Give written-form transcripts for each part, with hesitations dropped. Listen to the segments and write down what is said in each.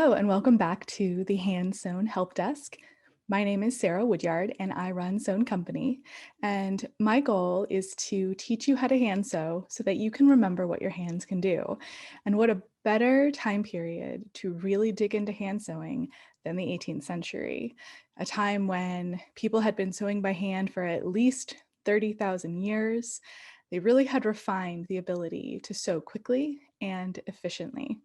Hello and welcome back to the Hand Sewn Help Desk. My name is Sarah Woodyard and I run Sewn Company. And my goal is to teach you how to hand sew so that you can remember what your hands can do. And what a better time period to really dig into hand sewing than the 18th century, a time when people had been sewing by hand for at least 30,000 years. They really had refined the ability to sew quickly and efficiently.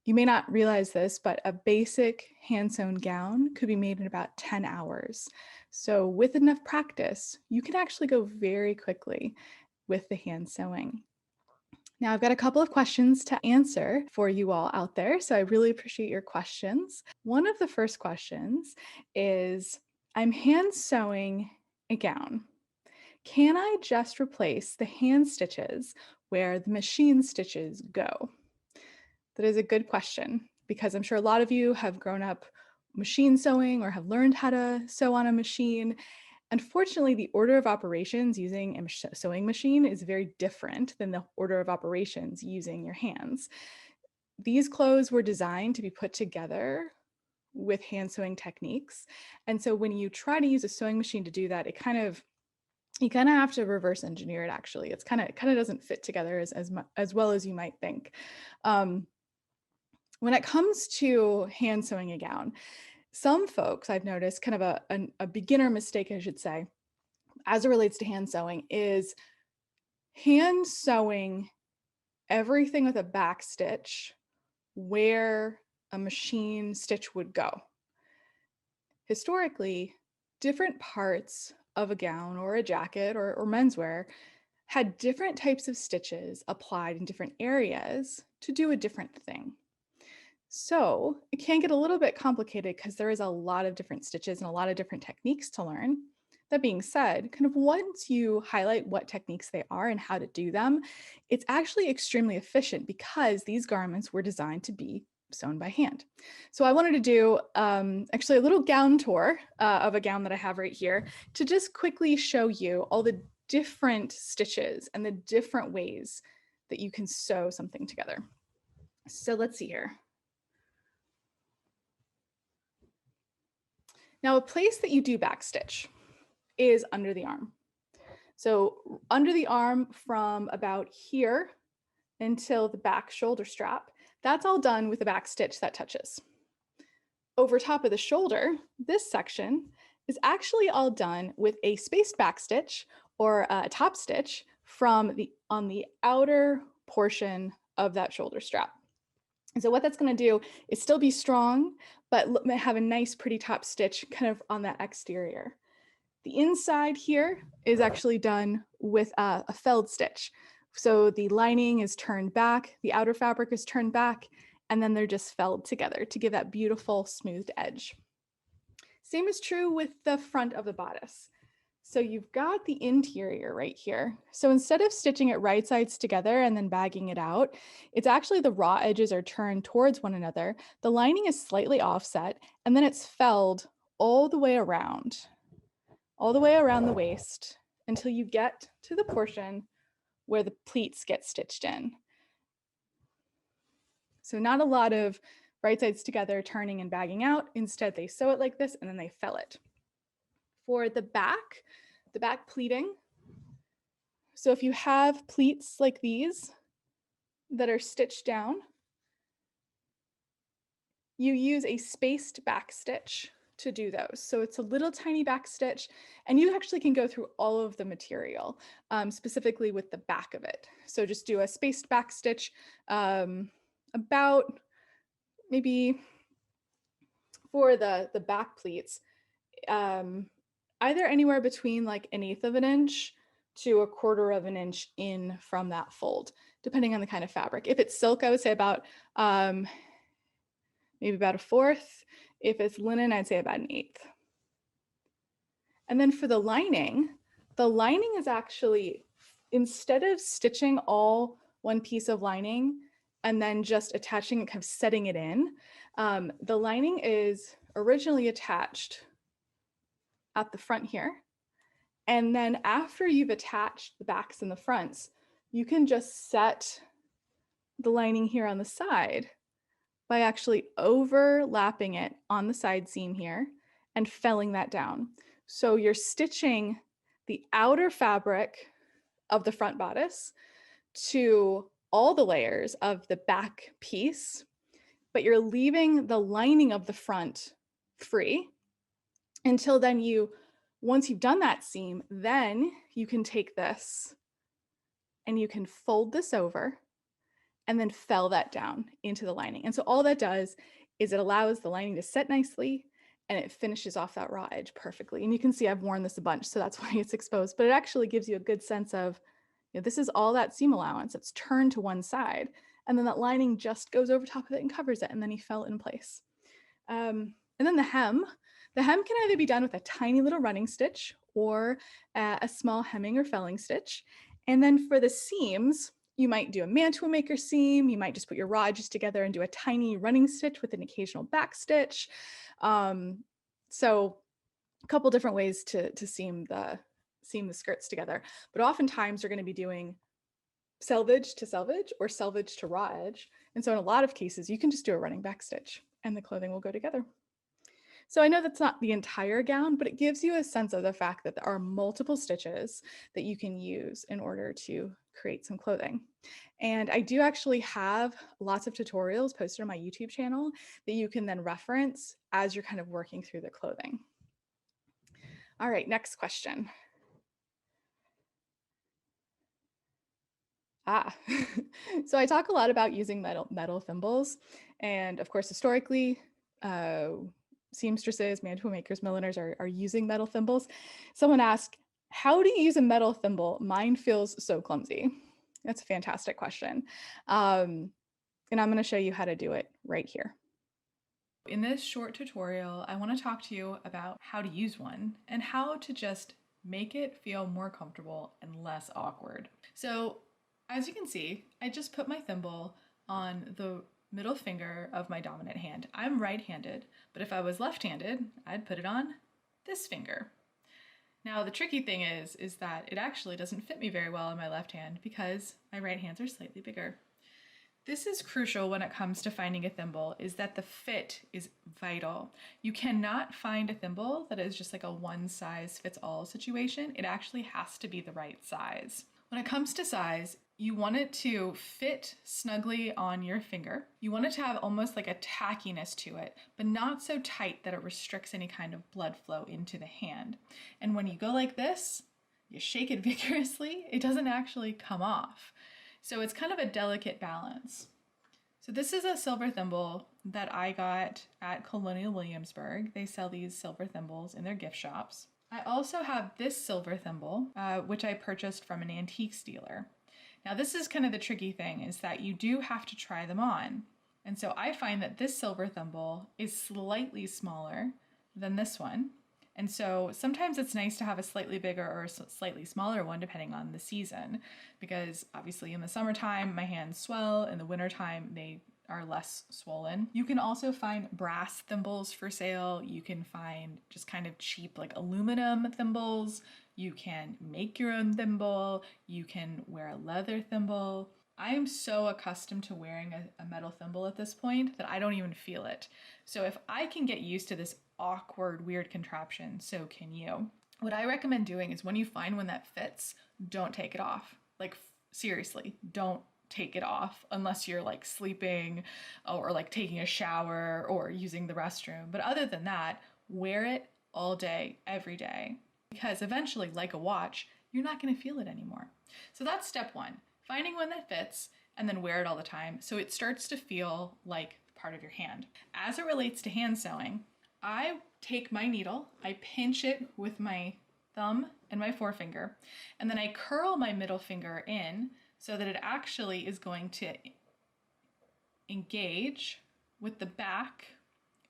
You may not realize this, but a basic hand-sewn gown could be made in about 10 hours. So with enough practice, you can actually go very quickly with the hand sewing. Now I've got a couple of questions to answer for you all out there, so I really appreciate your questions. One of the first questions is, I'm hand sewing a gown. Can I just replace the hand stitches where the machine stitches go? That is a good question because I'm sure a lot of you have grown up machine sewing or have learned how to sew on a machine. Unfortunately, the order of operations using a sewing machine is very different than the order of operations using your hands. These clothes were designed to be put together with hand sewing techniques. And so when you try to use a sewing machine to do that, you kind of have to reverse engineer it actually. It kind of doesn't fit together as well as you might think. When it comes to hand sewing a gown, some folks I've noticed kind of a beginner mistake, I should say, as it relates to hand sewing is hand sewing everything with a back stitch where a machine stitch would go. Historically, different parts of a gown or a jacket or menswear had different types of stitches applied in different areas to do a different thing. So it can get a little bit complicated because there is a lot of different stitches and a lot of different techniques to learn. That being said, kind of once you highlight what techniques they are and how to do them, it's actually extremely efficient because these garments were designed to be sewn by hand. So I wanted to do actually a little gown tour of a gown that I have right here to just quickly show you all the different stitches and the different ways that you can sew something together. So let's see here. Now, a place that you do backstitch is under the arm. So under the arm from about here until the back shoulder strap, that's all done with a backstitch that touches. Over top of the shoulder, this section is actually all done with a spaced backstitch or a top stitch on the outer portion of that shoulder strap. And so what that's going to do is still be strong, but have a nice pretty top stitch kind of on that exterior. The inside here is actually done with a felled stitch. So the lining is turned back, the outer fabric is turned back, and then they're just felled together to give that beautiful smoothed edge. Same is true with the front of the bodice. So you've got the interior right here. So instead of stitching it right sides together and then bagging it out, it's actually the raw edges are turned towards one another. The lining is slightly offset, and then it's felled all the way around the waist until you get to the portion where the pleats get stitched in. So not a lot of right sides together turning and bagging out. Instead, they sew it like this and then they fell it. For the back pleating, so if you have pleats like these that are stitched down, you use a spaced back stitch to do those. So it's a little tiny back stitch, and you actually can go through all of the material, specifically with the back of it. So just do a spaced back stitch about maybe for the back pleats, either anywhere between like 1/8 of an inch to 1/4 of an inch in from that fold, depending on the kind of fabric. If it's silk, I would say about maybe about 1/4. If it's linen, I'd say about 1/8. And then for the lining is actually, instead of stitching all one piece of lining and then just attaching it, kind of setting it in, the lining is originally attached at the front here. And then after you've attached the backs and the fronts, you can just set the lining here on the side by actually overlapping it on the side seam here and felling that down. So you're stitching the outer fabric of the front bodice to all the layers of the back piece, but you're leaving the lining of the front free until then once you've done that seam, then you can take this and you can fold this over and then fel that down into the lining. And so all that does is it allows the lining to set nicely and it finishes off that raw edge perfectly. And you can see I've worn this a bunch, so that's why it's exposed, but it actually gives you a good sense of, this is all that seam allowance. It's turned to one side, and then that lining just goes over top of it and covers it, and then you fell it in place. And then the hem can either be done with a tiny little running stitch or a small hemming or felling stitch. And then for the seams, you might do a Mantua Maker seam. You might just put your raw edges together and do a tiny running stitch with an occasional back stitch. So a couple different ways to seam the skirts together. But oftentimes you're going to be doing selvage to selvage or selvage to raw edge. And so in a lot of cases, you can just do a running back stitch and the clothing will go together. So I know that's not the entire gown, but it gives you a sense of the fact that there are multiple stitches that you can use in order to create some clothing. And I do actually have lots of tutorials posted on my YouTube channel that you can then reference as you're kind of working through the clothing. All right, next question. So I talk a lot about using metal thimbles, and of course, historically, seamstresses, Mantua makers, milliners are using metal thimbles. Someone asked, how do you use a metal thimble? Mine feels so clumsy. That's a fantastic question. And I'm going to show you how to do it right here. In this short tutorial, I want to talk to you about how to use one and how to just make it feel more comfortable and less awkward. So as you can see, I just put my thimble on the middle finger of my dominant hand. I'm right-handed, but if I was left-handed, I'd put it on this finger. Now the tricky thing is that it actually doesn't fit me very well in my left hand because my right hands are slightly bigger. This is crucial when it comes to finding a thimble, is that the fit is vital. You cannot find a thimble that is just like a one-size-fits-all situation. It actually has to be the right size. When it comes to size, you want it to fit snugly on your finger. You want it to have almost like a tackiness to it, but not so tight that it restricts any kind of blood flow into the hand. And when you go like this, you shake it vigorously, it doesn't actually come off. So it's kind of a delicate balance. So this is a silver thimble that I got at Colonial Williamsburg. They sell these silver thimbles in their gift shops. I also have this silver thimble, which I purchased from an antiques dealer. Now this is kind of the tricky thing, is that you do have to try them on. And so I find that this silver thimble is slightly smaller than this one. And so sometimes it's nice to have a slightly bigger or slightly smaller one depending on the season, because obviously in the summertime my hands swell, in the wintertime they are less swollen. You can also find brass thimbles for sale. You can find just kind of cheap like aluminum thimbles. You can make your own thimble. You can wear a leather thimble. I am so accustomed to wearing a metal thimble at this point that I don't even feel it. So if I can get used to this awkward, weird contraption, so can you. What I recommend doing is when you find one that fits, don't take it off. Like seriously, don't take it off unless you're like sleeping or like taking a shower or using the restroom. But other than that, wear it all day, every day, because eventually, like a watch, you're not going to feel it anymore. So that's step one, finding one that fits and then wear it all the time so it starts to feel like part of your hand. As it relates to hand sewing, I take my needle, I pinch it with my thumb and my forefinger, and then I curl my middle finger in so that it actually is going to engage with the back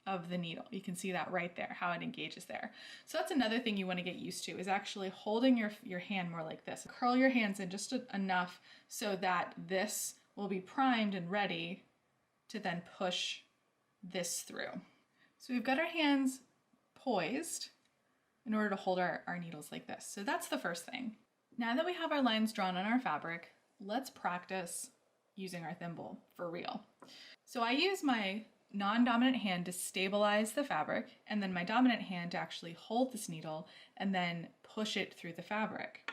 of the needle. You can see that right there, how it engages there. So that's another thing you want to get used to, is actually holding your hand more like this. Curl your hands in just enough so that this will be primed and ready to then push this through. So we've got our hands poised in order to hold our needles like this. So that's the first thing. Now that we have our lines drawn on our fabric, let's practice using our thimble for real. So I use my non-dominant hand to stabilize the fabric, and then my dominant hand to actually hold this needle and then push it through the fabric.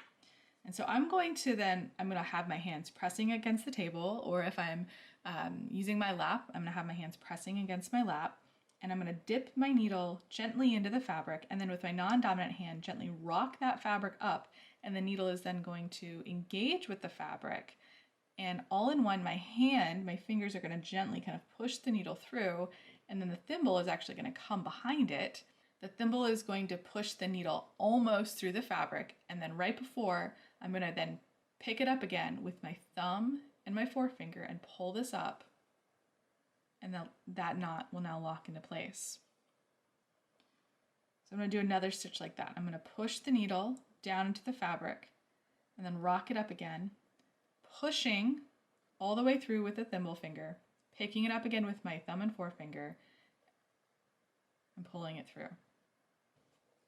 And so I'm going to have my hands pressing against the table, or if I'm using my lap, I'm going to have my hands pressing against my lap, and I'm going to dip my needle gently into the fabric, and then with my non-dominant hand gently rock that fabric up, and the needle is then going to engage with the fabric. And all in one, my fingers are going to gently kind of push the needle through, and then the thimble is actually going to come behind it. The thimble is going to push the needle almost through the fabric, and then right before, I'm going to then pick it up again with my thumb and my forefinger and pull this up, and that knot will now lock into place. So I'm going to do another stitch like that. I'm going to push the needle down into the fabric and then rock it up again, pushing all the way through with the thimble finger, picking it up again with my thumb and forefinger, and pulling it through.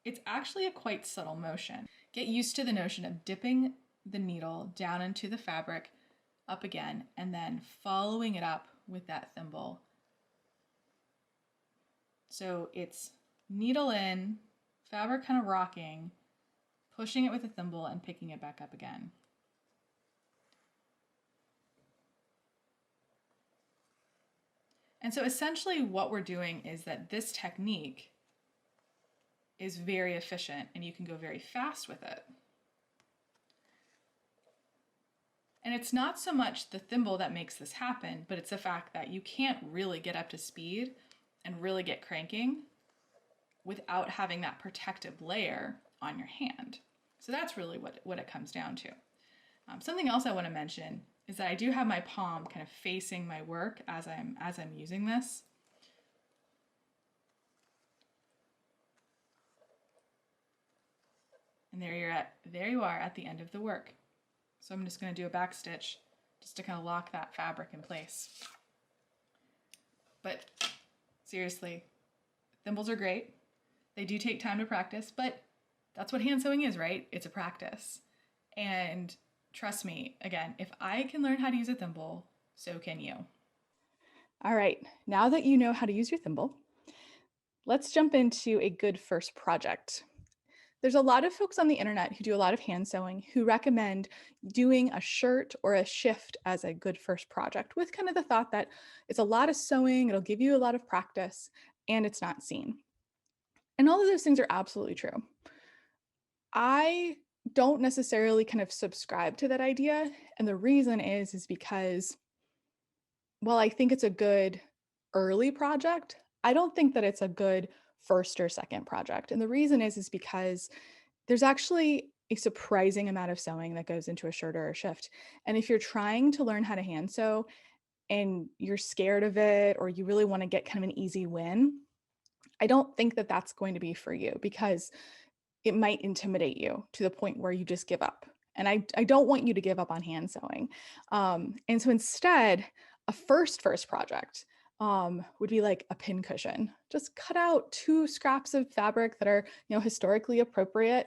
It's actually a quite subtle motion. Get used to the notion of dipping the needle down into the fabric, up again, and then following it up with that thimble. So it's needle in, fabric kind of rocking, pushing it with a thimble, and picking it back up again. And so essentially what we're doing is that this technique is very efficient and you can go very fast with it. And it's not so much the thimble that makes this happen, but it's the fact that you can't really get up to speed and really get cranking without having that protective layer on your hand. So that's really what it comes down to. Something else I want to mention is that I do have my palm kind of facing my work as I'm using this. And there you are at the end of the work. So I'm just going to do a back stitch just to kind of lock that fabric in place. But seriously, thimbles are great. They do take time to practice, but that's what hand sewing is, right? It's a practice. And trust me, again, if I can learn how to use a thimble, so can you. All right, now that you know how to use your thimble, let's jump into a good first project. There's a lot of folks on the internet who do a lot of hand sewing who recommend doing a shirt or a shift as a good first project, with kind of the thought that it's a lot of sewing, it'll give you a lot of practice, and it's not seen. And all of those things are absolutely true. I don't necessarily kind of subscribe to that idea. And the reason is because while I think it's a good early project, I don't think that it's a good first or second project. And the reason is because there's actually a surprising amount of sewing that goes into a shirt or a shift. And if you're trying to learn how to hand sew and you're scared of it, or you really want to get kind of an easy win, I don't think that that's going to be for you, because it might intimidate you to the point where you just give up. And I don't want you to give up on hand sewing. And so instead, a first project would be like a pin cushion. Just cut out 2 scraps of fabric that are, historically appropriate,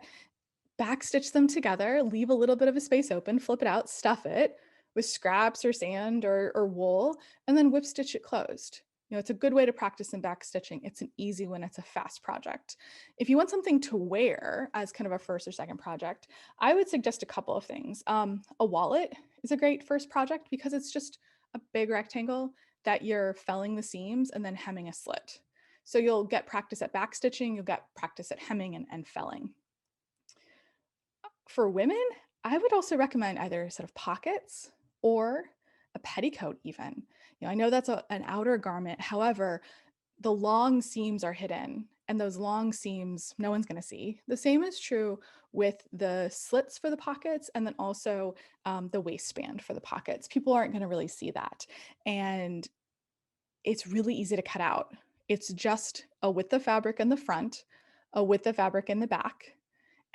backstitch them together, leave a little bit of a space open, flip it out, stuff it with scraps or sand or wool, and then whip stitch it closed. It's a good way to practice in backstitching. It's an easy one. It's a fast project. If you want something to wear as kind of a first or second project, I would suggest a couple of things. A wallet is a great first project because it's just a big rectangle that you're felling the seams and then hemming a slit. So you'll get practice at backstitching, you'll get practice at hemming and felling. For women, I would also recommend either a set of pockets or a petticoat even. I know that's an outer garment. However, the long seams are hidden, and those long seams, no one's going to see. The same is true with the slits for the pockets, and then also the waistband for the pockets. People aren't going to really see that. And it's really easy to cut out. It's just a width of fabric in the front, a width of fabric in the back,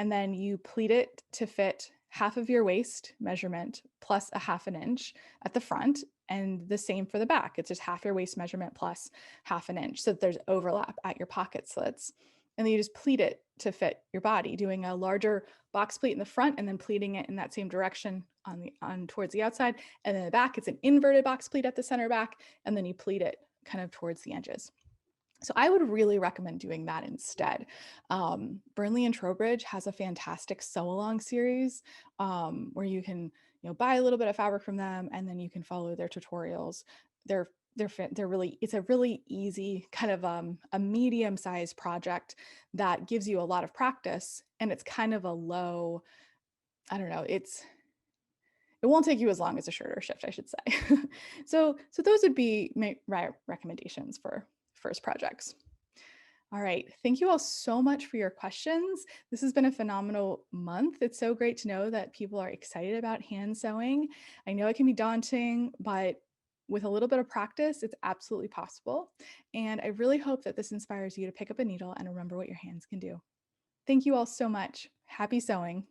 and then you pleat it to fit half of your waist measurement plus a half an inch at the front, and the same for the back. It's just half your waist measurement plus half an inch, so that there's overlap at your pocket slits. And then you just pleat it to fit your body, doing a larger box pleat in the front and then pleating it in that same direction on towards the outside. And then the back, it's an inverted box pleat at the center back, and then you pleat it kind of towards the edges. So I would really recommend doing that instead. Burnley and Trowbridge has a fantastic sew along series where you can, buy a little bit of fabric from them, and then you can follow their tutorials. They're really, it's a really easy kind of a medium sized project that gives you a lot of practice, and it's kind of a low, I don't know, it won't take you as long as a shorter shift, I should say. So those would be my recommendations for first projects. All right. Thank you all so much for your questions. This has been a phenomenal month. It's so great to know that people are excited about hand sewing. I know it can be daunting, but with a little bit of practice, it's absolutely possible. And I really hope that this inspires you to pick up a needle and remember what your hands can do. Thank you all so much. Happy sewing.